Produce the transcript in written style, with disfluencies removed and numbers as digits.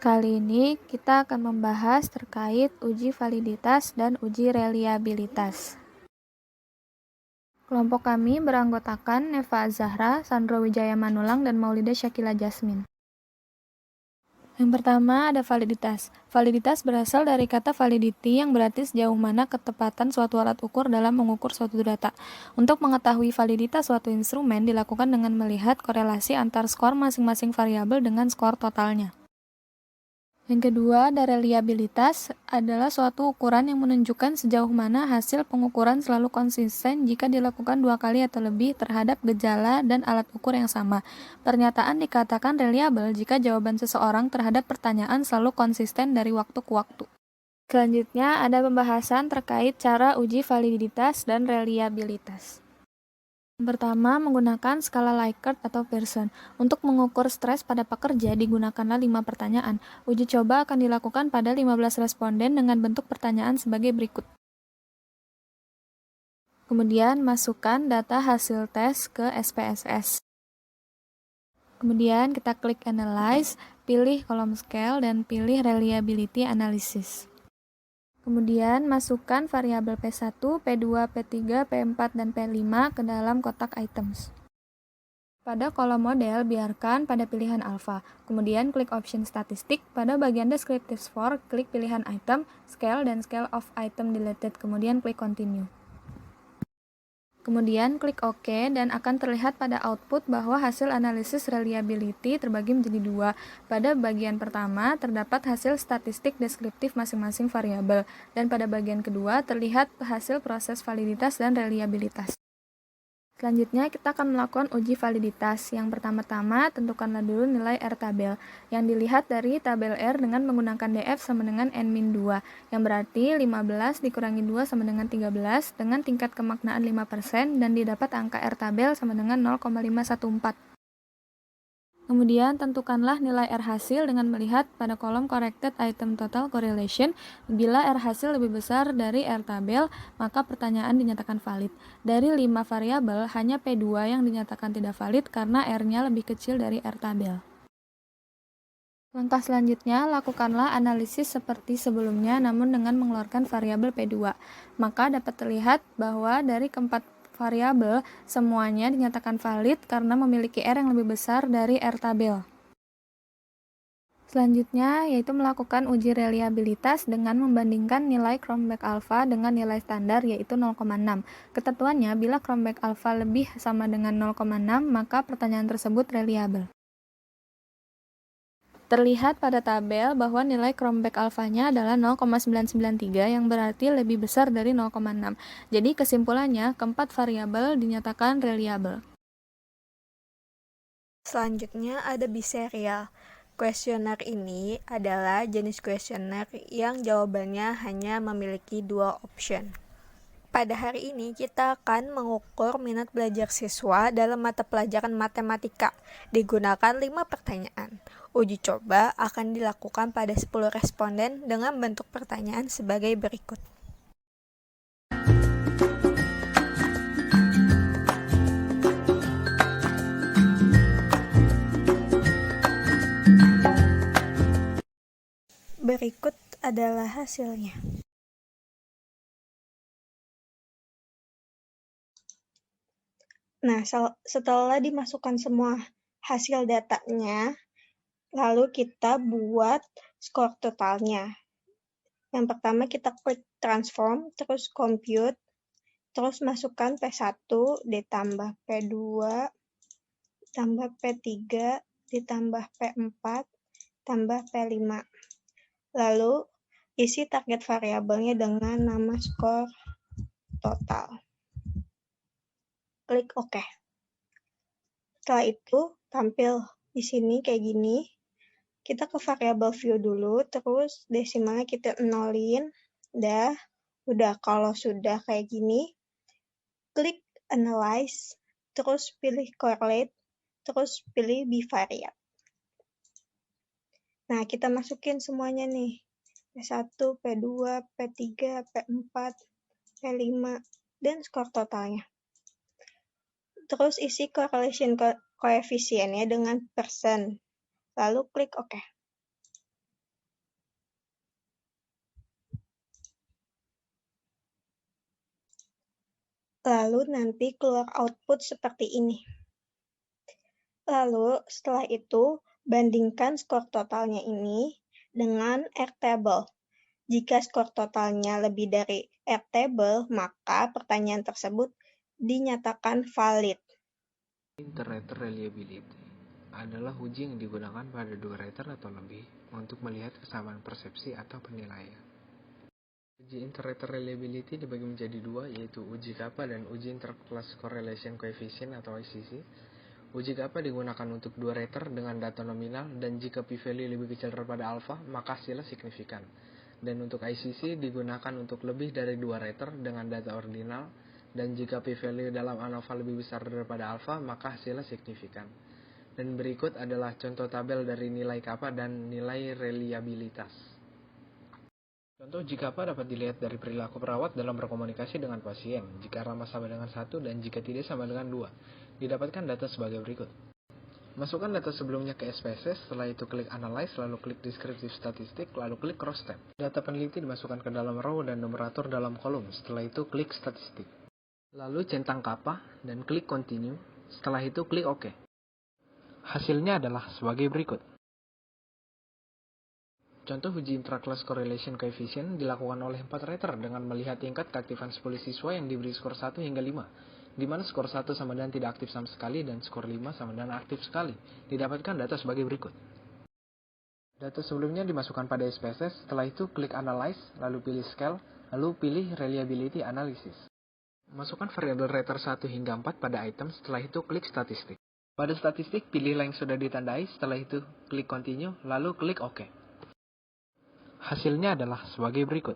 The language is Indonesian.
Kali ini kita akan membahas terkait uji validitas dan uji reliabilitas. Kelompok kami beranggotakan Neva Zahra, Sandro Wijaya Manulang, dan Maulida Syakila Jasmin. Yang pertama ada validitas. Validitas berasal dari kata validity yang berarti sejauh mana ketepatan suatu alat ukur dalam mengukur suatu data. Untuk mengetahui validitas suatu instrumen dilakukan dengan melihat korelasi antar skor masing-masing variabel dengan skor totalnya. Yang kedua, ada reliabilitas adalah suatu ukuran yang menunjukkan sejauh mana hasil pengukuran selalu konsisten jika dilakukan 2 kali atau lebih terhadap gejala dan alat ukur yang sama. Pernyataan dikatakan reliable jika jawaban seseorang terhadap pertanyaan selalu konsisten dari waktu ke waktu. Selanjutnya, ada pembahasan terkait cara uji validitas dan reliabilitas. Yang pertama, menggunakan skala Likert atau Pearson. Untuk mengukur stres pada pekerja, digunakanlah 5 pertanyaan. Uji coba akan dilakukan pada 15 responden dengan bentuk pertanyaan sebagai berikut. Kemudian, masukkan data hasil tes ke SPSS. Kemudian, kita klik Analyze, pilih kolom scale, dan pilih Reliability Analysis. Kemudian, masukkan variabel P1, P2, P3, P4, dan P5 ke dalam kotak items. Pada kolom model, biarkan pada pilihan alpha. Kemudian, klik option statistik. Pada bagian descriptive for, klik pilihan item, scale, dan scale of item deleted. Kemudian, klik continue. Kemudian, klik OK, dan akan terlihat pada output bahwa hasil analisis reliability terbagi menjadi 2. Pada bagian pertama, terdapat hasil statistik deskriptif masing-masing variabel, dan pada bagian kedua, terlihat hasil proses validitas dan reliabilitas. Selanjutnya, kita akan melakukan uji validitas. Yang pertama-tama, tentukanlah dulu nilai R tabel. Yang dilihat dari tabel R dengan menggunakan DF sama dengan N-2, yang berarti 15 dikurangi 2 sama dengan 13 dengan tingkat kemaknaan 5% dan didapat angka R tabel sama dengan 0,514. Kemudian, tentukanlah nilai R hasil dengan melihat pada kolom Corrected Item Total Correlation. Bila R hasil lebih besar dari R tabel, maka pertanyaan dinyatakan valid. Dari 5 variabel, hanya P2 yang dinyatakan tidak valid karena R-nya lebih kecil dari R tabel. Langkah selanjutnya, lakukanlah analisis seperti sebelumnya namun dengan mengeluarkan variabel P2. Maka dapat terlihat bahwa dari keempat variabel, semuanya dinyatakan valid karena memiliki R yang lebih besar dari R tabel. Selanjutnya, yaitu melakukan uji reliabilitas dengan membandingkan nilai Cronbach alpha dengan nilai standar, yaitu 0,6. Ketentuannya, bila Cronbach alpha lebih sama dengan 0,6, maka pertanyaan tersebut reliable. Terlihat pada tabel bahwa nilai Cronbach alpha-nya adalah 0,993 yang berarti lebih besar dari 0,6. Jadi kesimpulannya, keempat variabel dinyatakan reliable. Selanjutnya ada biserial. Kuesioner ini adalah jenis kuesioner yang jawabannya hanya memiliki 2 option. Pada hari ini kita akan mengukur minat belajar siswa dalam mata pelajaran matematika. Digunakan 5 pertanyaan. Uji coba akan dilakukan pada 10 responden dengan bentuk pertanyaan sebagai berikut. Berikut adalah hasilnya. Nah, setelah dimasukkan semua hasil datanya, lalu kita buat skor totalnya. Yang pertama kita klik transform, terus compute, terus masukkan P1 ditambah P2, tambah P3, ditambah P4, tambah P5. Lalu isi target variabelnya dengan nama skor total. Klik OK. Setelah itu tampil di sini kayak gini. Kita ke variabel view dulu, terus desimalnya kita nolin. Udah kalau sudah kayak gini, klik analyze, terus pilih correlate, terus pilih bivariate. Nah, kita masukin semuanya nih. P1, P2, P3, P4, P5, dan skor totalnya. Terus isi correlation koefisiennya dengan persen. Lalu klik OK. Lalu nanti keluar output seperti ini. Lalu setelah itu, bandingkan skor totalnya ini dengan Airtable. Jika skor totalnya lebih dari Airtable, maka pertanyaan tersebut dinyatakan valid. Inter-rater reliability adalah uji yang digunakan pada dua rater atau lebih untuk melihat kesamaan persepsi atau penilaian. Uji inter-rater reliability dibagi menjadi dua, yaitu uji kappa dan uji interclass correlation coefficient atau ICC. Uji kappa digunakan untuk dua rater dengan data nominal, dan jika p-value lebih kecil daripada alpha, maka hasilnya signifikan. Dan untuk ICC digunakan untuk lebih dari dua rater dengan data ordinal, dan jika p-value dalam ANOVA lebih besar daripada alpha, maka hasilnya signifikan. Dan berikut adalah contoh tabel dari nilai kappa dan nilai reliabilitas. Contoh uji kappa dapat dilihat dari perilaku perawat dalam berkomunikasi dengan pasien, jika ramah sama dengan 1 dan jika tidak sama dengan 2. Didapatkan data sebagai berikut. Masukkan data sebelumnya ke SPSS, setelah itu klik Analyze, lalu klik Descriptive Statistic, lalu klik Cross Tab. Data peneliti dimasukkan ke dalam row dan numerator dalam kolom, setelah itu klik Statistik. Lalu centang kappa dan klik Continue, setelah itu klik OK. Hasilnya adalah sebagai berikut. Contoh uji intraclass correlation coefficient dilakukan oleh 4 rater dengan melihat tingkat keaktifan 10 siswa yang diberi skor 1 hingga 5, di mana skor 1 sama dengan tidak aktif sama sekali dan skor 5 sama dengan aktif sekali. Didapatkan data sebagai berikut. Data sebelumnya dimasukkan pada SPSS, setelah itu klik Analyze, lalu pilih Scale, lalu pilih Reliability Analysis. Masukkan variabel rater 1 hingga 4 pada item, setelah itu klik Statistik. Pada statistik, pilihlah yang sudah ditandai, setelah itu klik Continue, lalu klik OK. Hasilnya adalah sebagai berikut.